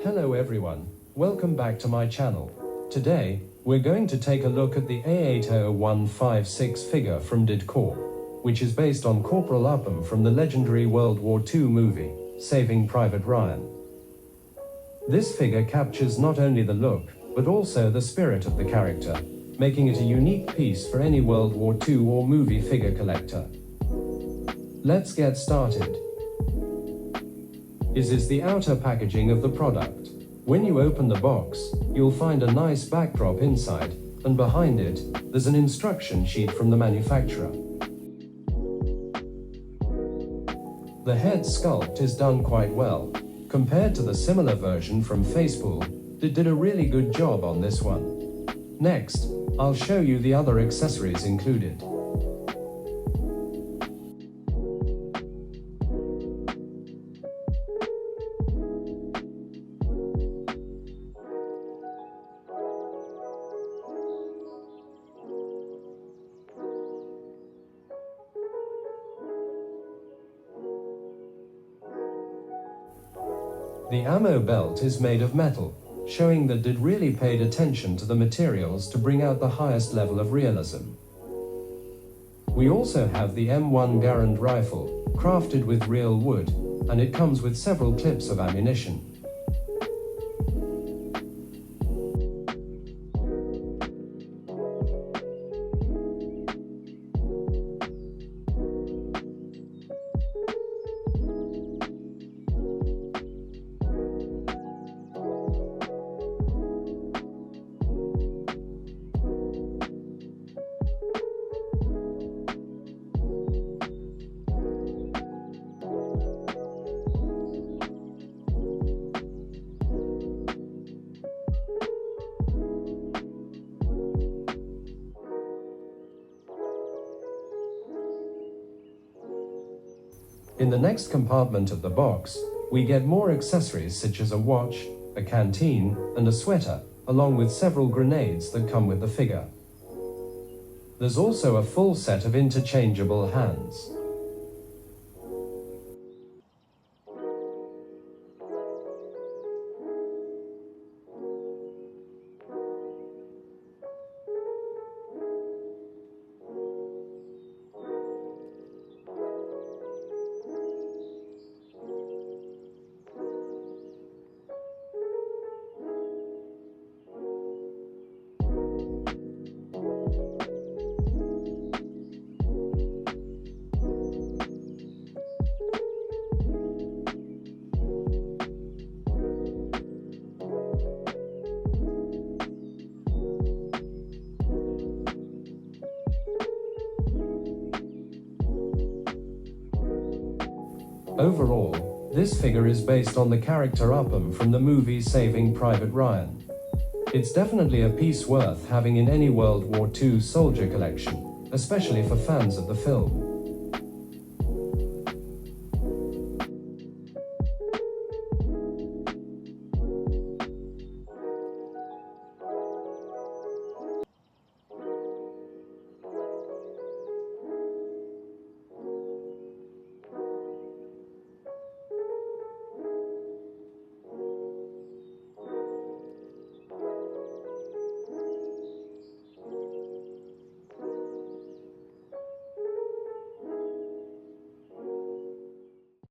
Hello everyone, welcome back to my channel. Today, we're going to take a look at the A80156 figure from DID Corp, which is based on Corporal Upham from the legendary World War II movie, Saving Private Ryan. This figure captures not only the look, but also the spirit of the character, making it a unique piece for any World War II or movie figure collector. Let's get started. This is the outer packaging of the product. When you open the box, you'll find a nice backdrop inside, and behind it, there's an instruction sheet from the manufacturer. The head sculpt is done quite well. Compared to the similar version from Facepool, they did a really good job on this one. Next, I'll show you the other accessories included. The ammo belt is made of metal, showing that DID really paid attention to the materials to bring out the highest level of realism. We also have the M1 Garand rifle, crafted with real wood, and it comes with several clips of ammunition. In the next compartment of the box, we get more accessories such as a watch, a canteen, and a sweater, along with several grenades that come with the figure. There's also a full set of interchangeable hands. Overall, this figure is based on the character Upham from the movie Saving Private Ryan. It's definitely a piece worth having in any World War II soldier collection, especially for fans of the film.